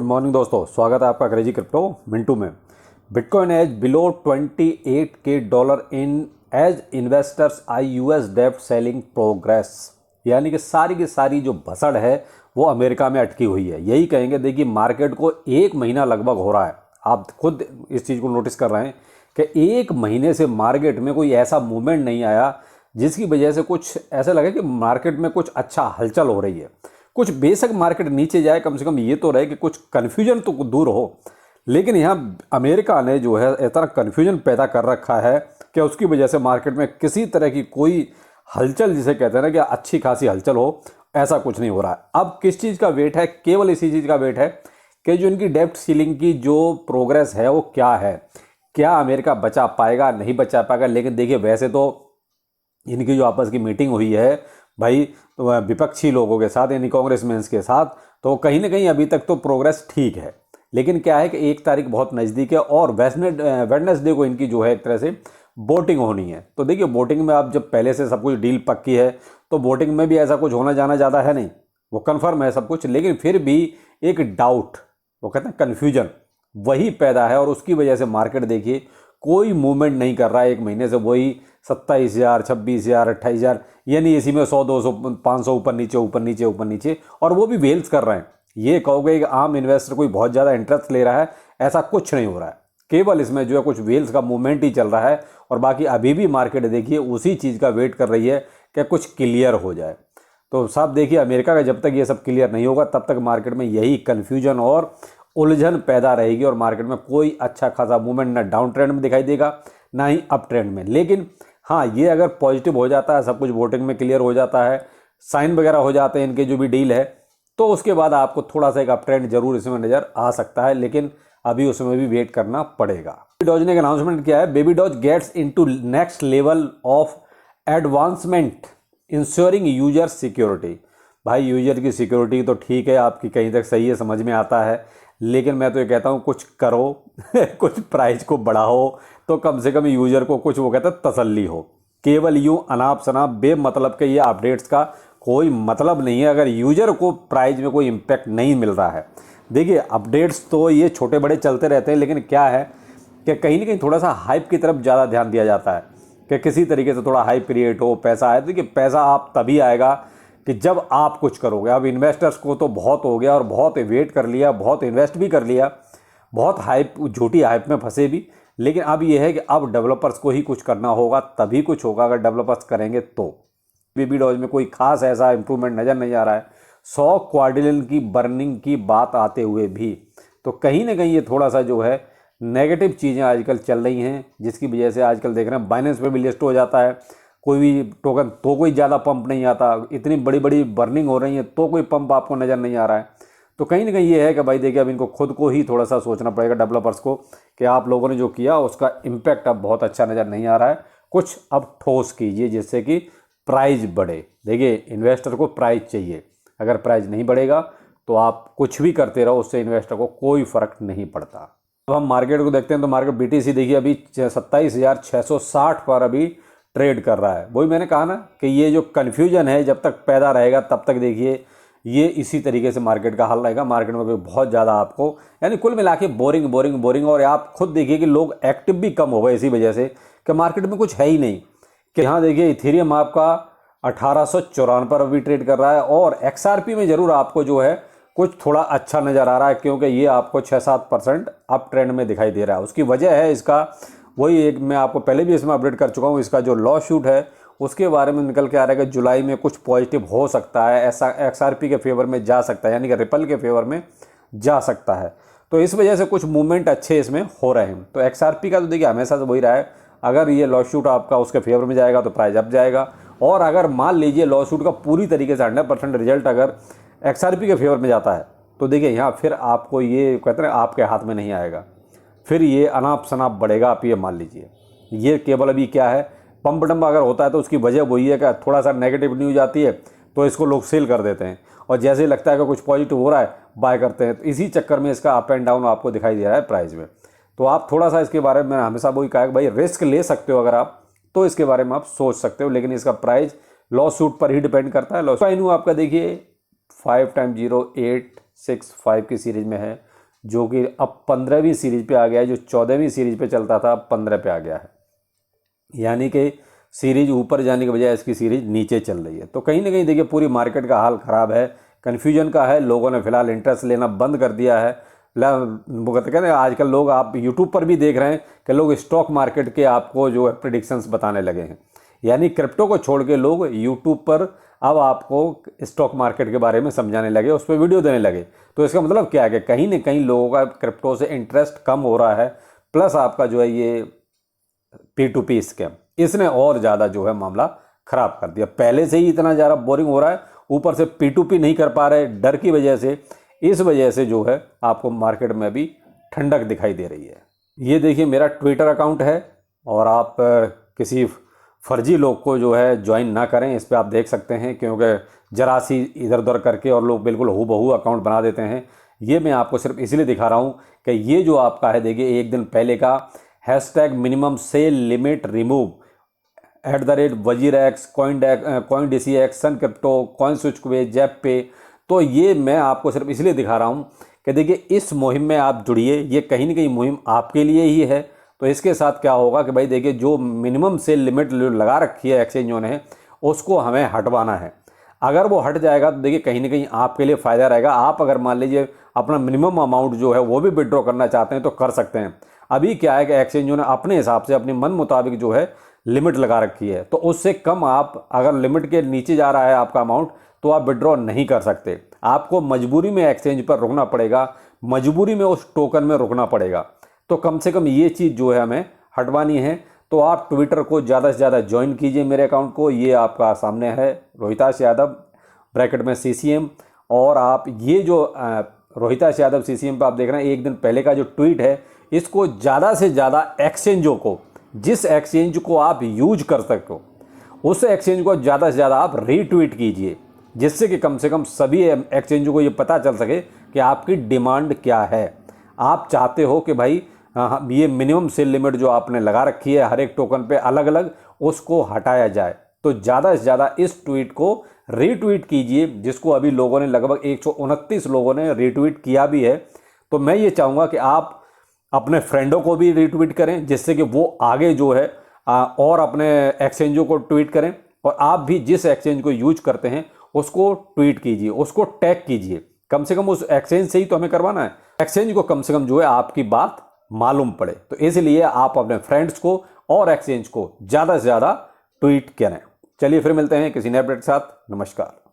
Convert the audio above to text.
Morning दोस्तों, स्वागत है आपका क्रेजी क्रिप्टो मिंटू में। Bitcoin edge below 28K dollar in as investors eye US डेब्ट सेलिंग प्रोग्रेस। यानी कि सारी की सारी जो भसड़ है वो अमेरिका में अटकी हुई है। यही कहेंगे, देखिए मार्केट को 1 महीना लगभग हो रहा है, आप खुद इस चीज़ को नोटिस कर रहे हैं कि 1 महीने से मार्केट में कोई ऐसा मूवमेंट नहीं आया जिसकी वजह से कुछ ऐसा लगे कि मार्केट में कुछ अच्छा हलचल हो रही है। कुछ बेशक मार्केट नीचे जाए, कम से कम ये तो रहे कि कुछ कन्फ्यूजन तो दूर हो। लेकिन यहाँ अमेरिका ने जो है इतना कन्फ्यूजन पैदा कर रखा है कि उसकी वजह से मार्केट में किसी तरह की कोई हलचल, जिसे कहते हैं ना कि अच्छी खासी हलचल हो, ऐसा कुछ नहीं हो रहा है। अब किस चीज़ का वेट है? केवल इसी चीज़ का वेट है कि जो इनकी डेब्ट सीलिंग की जो प्रोग्रेस है वो क्या है, क्या अमेरिका बचा पाएगा नहीं बचा पाएगा। लेकिन देखिए, वैसे तो इनकी जो आपस की मीटिंग हुई है भाई विपक्षी लोगों के साथ, यानी कांग्रेसमैन्स के साथ, तो कहीं ना कहीं अभी तक तो प्रोग्रेस ठीक है। लेकिन क्या है कि 1 तारीख बहुत नज़दीक है और वेडनेसडे को इनकी जो है एक तरह से वोटिंग होनी है। तो देखिए, वोटिंग में आप जब पहले से सब कुछ डील पक्की है तो वोटिंग में भी ऐसा कुछ होना जाना ज़्यादा है नहीं, वो कन्फर्म है सब कुछ। लेकिन फिर भी एक डाउट, वो कहते हैं कन्फ्यूजन, वही पैदा है और उसकी वजह से मार्केट देखिए कोई मूवमेंट नहीं कर रहा है 1 महीने से। वही 27,000, 26,000, 28,000, यानी इसी में 100, 200, 500 ऊपर नीचे ऊपर नीचे ऊपर नीचे, और वो भी वेल्स कर रहे हैं। ये कहोगे कि आम इन्वेस्टर कोई बहुत ज़्यादा इंटरेस्ट ले रहा है, ऐसा कुछ नहीं हो रहा है। केवल इसमें जो है कुछ वेल्स का मूवमेंट ही चल रहा है और बाकी अभी भी मार्केट देखिए उसी चीज़ का वेट कर रही है कि कुछ क्लियर हो जाए। तो साहब देखिए, अमेरिका का जब तक ये सब क्लियर नहीं होगा तब तक मार्केट में यही कन्फ्यूजन और उलझन पैदा रहेगी और मार्केट में कोई अच्छा खासा मूवमेंट ना डाउन ट्रेंड में दिखाई देगा ना ही अप ट्रेंड में। लेकिन हाँ, ये अगर पॉजिटिव हो जाता है, सब कुछ वोटिंग में क्लियर हो जाता है, साइन वगैरह हो जाते हैं इनके जो भी डील है, तो उसके बाद आपको थोड़ा सा एक अप ट्रेंड जरूर इसमें नज़र आ सकता है। लेकिन अभी उसमें भी वेट करना पड़ेगा। बेबी डॉज ने एक अनाउंसमेंट किया है, Baby Doge gets into next level of advancement ensuring user security. भाई यूजर की सिक्योरिटी तो ठीक है, आपकी कहीं तक सही है, समझ में आता है, लेकिन मैं तो ये कहता हूँ कुछ करो कुछ प्राइस को बढ़ाओ तो कम से कम यूजर को कुछ, वो कहता है, तसल्ली हो। केवल यूँ अनाप शनाप बेमतलब के ये अपडेट्स का कोई मतलब नहीं है अगर यूजर को प्राइस में कोई इम्पैक्ट नहीं मिल रहा है। देखिए, अपडेट्स तो ये छोटे बड़े चलते रहते हैं, लेकिन क्या है कि कहीं ना कहीं थोड़ा सा हाइप की तरफ ज़्यादा ध्यान दिया जाता है कि किसी तरीके से थोड़ा हाइप क्रिएट हो, पैसा आए। देखिए, पैसा आप तभी आएगा कि जब आप कुछ करोगे। अब इन्वेस्टर्स को तो बहुत हो गया और बहुत वेट कर लिया, बहुत इन्वेस्ट भी कर लिया, बहुत हाइप, झूठी हाइप में फंसे भी। लेकिन अब यह है कि अब डेवलपर्स को ही कुछ करना होगा, तभी कुछ होगा। अगर डेवलपर्स करेंगे तो बेबी डॉज में कोई खास ऐसा इंप्रूवमेंट नज़र नहीं आ रहा है। 100 क्वाड्रिलियन की बर्निंग की बात आते हुए भी तो कहीं ना कहीं ये थोड़ा सा जो है नेगेटिव चीज़ें आजकल चल रही हैं, जिसकी वजह से आजकल देख रहे हैं बाइनेंस पे भी लिस्ट हो जाता है कोई भी टोकन तो कोई ज़्यादा पंप नहीं आता। इतनी बड़ी बड़ी बर्निंग हो रही है तो कोई पंप आपको नज़र नहीं आ रहा है। तो कहीं ना कहीं ये है कि भाई देखिए, अब इनको खुद को ही थोड़ा सा सोचना पड़ेगा, डेवलपर्स को, कि आप लोगों ने जो किया उसका इम्पैक्ट अब बहुत अच्छा नज़र नहीं आ रहा है। कुछ अब ठोस कीजिए जिससे कि प्राइस बढ़े। देखिए, इन्वेस्टर को प्राइस चाहिए, अगर प्राइस नहीं बढ़ेगा तो आप कुछ भी करते रहो, उससे इन्वेस्टर को कोई फ़र्क नहीं पड़ता। अब हम मार्केट को देखते हैं तो मार्केट BTC देखिए अभी 27,660 पर अभी ट्रेड कर रहा है। वही मैंने कहा ना कि ये जो कन्फ्यूजन है जब तक पैदा रहेगा तब तक देखिए ये इसी तरीके से मार्केट का हाल रहेगा। मार्केट में कोई बहुत ज़्यादा आपको, यानी कुल मिला के बोरिंग बोरिंग बोरिंग। और आप खुद देखिए कि लोग एक्टिव भी कम हो गए इसी वजह से कि मार्केट में कुछ है ही नहीं। कि यहाँ देखिए इथेरियम आपका 1854 पर अभी ट्रेड कर रहा है और XRP में ज़रूर आपको जो है कुछ थोड़ा अच्छा नज़र आ रहा है, क्योंकि ये आपको 6-7% अप ट्रेंड में दिखाई दे रहा है। उसकी वजह है इसका, वही एक मैं आपको पहले भी इसमें अपडेट कर चुका हूँ, इसका जो लॉ शूट है उसके बारे में निकल के आ रहा है कि जुलाई में कुछ पॉजिटिव हो सकता है, ऐसा XRP के फेवर में जा सकता है, यानी कि रिपल के फेवर में जा सकता है। तो इस वजह से कुछ मूवमेंट अच्छे इसमें हो रहे हैं। तो XRP का तो देखिए हमेशा से वही रहा है, अगर ये लॉ शूट आपका उसके फेवर में जाएगा तो प्राइस अप जाएगा। और अगर मान लीजिए लॉ शूट का पूरी तरीके से 100% रिजल्ट अगर XRP के फेवर में जाता है तो देखिए यहाँ फिर आपको ये कहते हैं आपके हाथ में नहीं आएगा, फिर ये अनाप शनाप बढ़ेगा। आप ये मान लीजिए, ये केवल अभी क्या है, पंप डंप अगर होता है तो उसकी वजह वही है कि थोड़ा सा नेगेटिव न्यूज आती है तो इसको लोग सेल कर देते हैं, और जैसे ही लगता है कि कुछ पॉजिटिव हो रहा है बाय करते हैं। तो इसी चक्कर में इसका अप एंड डाउन आपको दिखाई दे रहा है प्राइस में। तो आप थोड़ा सा इसके बारे में, मैंने हमेशा वही कहा कि भाई रिस्क ले सकते हो अगर आप, तो इसके बारे में आप सोच सकते हो, लेकिन इसका प्राइस लॉ सूट पर ही डिपेंड करता है। लॉ साइन आपका देखिए 5 टाइम 0 8 6 5 की सीरीज में है, जो कि अब 15वीं सीरीज पे आ गया है, जो 14वीं सीरीज पे चलता था अब 15 पे आ गया है। यानी कि सीरीज ऊपर जाने के बजाय इसकी सीरीज नीचे चल रही है। तो कहीं ना कहीं देखिए पूरी मार्केट का हाल ख़राब है, कन्फ्यूजन का है, लोगों ने फिलहाल इंटरेस्ट लेना बंद कर दिया है। वो कहते हैं आजकल लोग, आप यूट्यूब पर भी देख रहे हैं कि लोग स्टॉक मार्केट के आपको जो है प्रिडिक्शंस बताने लगे हैं। यानी क्रिप्टो को छोड़ के लोग यूट्यूब पर अब आपको स्टॉक मार्केट के बारे में समझाने लगे, उस पर वीडियो देने लगे। तो इसका मतलब क्या है कि कहीं ना कहीं लोगों का क्रिप्टो से इंटरेस्ट कम हो रहा है। प्लस आपका जो है ये P2P स्कैम, इसने और ज़्यादा जो है मामला ख़राब कर दिया। पहले से ही इतना ज़्यादा बोरिंग हो रहा है, ऊपर से P2P नहीं कर पा रहे डर की वजह से। इस वजह से जो है आपको मार्केट में भी ठंडक दिखाई दे रही है। ये देखिए मेरा ट्विटर अकाउंट है, और आप किसी फर्जी लोग को जो है ज्वाइन ना करें। इस पर आप देख सकते हैं, क्योंकि जरा सी इधर उधर करके और लोग बिल्कुल हूबहू अकाउंट बना देते हैं। ये मैं आपको सिर्फ इसलिए दिखा रहा हूँ कि ये जो आपका है, देखिए एक दिन पहले का #मिनिमम सेल लिमिट रिमूव @वजीरx, CoinDCX, Sun crypto, coin switch, ZebPay. तो ये मैं आपको सिर्फ इसलिए दिखा रहा हूँ कि देखिए इस मुहिम में आप जुड़िए, ये कहीं ना कहीं मुहिम आपके लिए ही है। तो इसके साथ क्या होगा कि भाई देखिए जो मिनिमम सेल लिमिट लगा रखी है एक्सचेंजों ने, उसको हमें हटवाना है। अगर वो हट जाएगा तो देखिए कहीं ना कहीं आपके लिए फ़ायदा रहेगा। आप अगर मान लीजिए अपना मिनिमम अमाउंट जो है वो भी विड्रॉ करना चाहते हैं तो कर सकते हैं। अभी क्या है कि एक्सचेंजों ने अपने हिसाब से अपने मन मुताबिक जो है लिमिट लगा रखी है, तो उससे कम आप अगर लिमिट के नीचे जा रहा है आपका अमाउंट तो आप विड्रॉ नहीं कर सकते। आपको मजबूरी में एक्सचेंज पर रुकना पड़ेगा, मजबूरी में उस टोकन में रुकना पड़ेगा। तो कम से कम ये चीज़ जो है हमें हटवानी है। तो आप ट्विटर को ज़्यादा से ज़्यादा ज्वाइन कीजिए मेरे अकाउंट को। ये आपका सामने है रोहिताश यादव ब्रैकेट में CCM। और आप ये जो रोहिताश यादव CCM पे आप देख रहे हैं, एक दिन पहले का जो ट्वीट है, इसको ज़्यादा से ज़्यादा एक्सचेंजों को, जिस एक्सचेंज को आप यूज कर सकते हो उस एक्सचेंज को ज़्यादा से ज़्यादा आप रीट्वीट कीजिए, जिससे कि कम से कम सभी एक्सचेंजों को ये पता चल सके कि आपकी डिमांड क्या है। आप चाहते हो कि भाई ये मिनिमम सेल लिमिट जो आपने लगा रखी है हर एक टोकन पे अलग अलग, उसको हटाया जाए। तो ज़्यादा से ज़्यादा इस ट्वीट को रीट्वीट कीजिए, जिसको अभी लोगों ने लगभग 129 लोगों ने रीट्वीट किया भी है। तो मैं ये चाहूँगा कि आप अपने फ्रेंडों को भी रीट्वीट करें, जिससे कि वो आगे जो है और अपने एक्सचेंजों को ट्वीट करें। और आप भी जिस एक्सचेंज को यूज करते हैं उसको ट्वीट कीजिए, उसको टैग कीजिए। कम से कम उस एक्सचेंज से ही तो हमें करवाना है, एक्सचेंज को कम से कम जो है आपकी बात मालूम पड़े। तो इसलिए आप अपने फ्रेंड्स को और एक्सचेंज को ज़्यादा से ज़्यादा ट्वीट करें। चलिए फिर मिलते हैं किसी नए अपडेट के साथ। नमस्कार।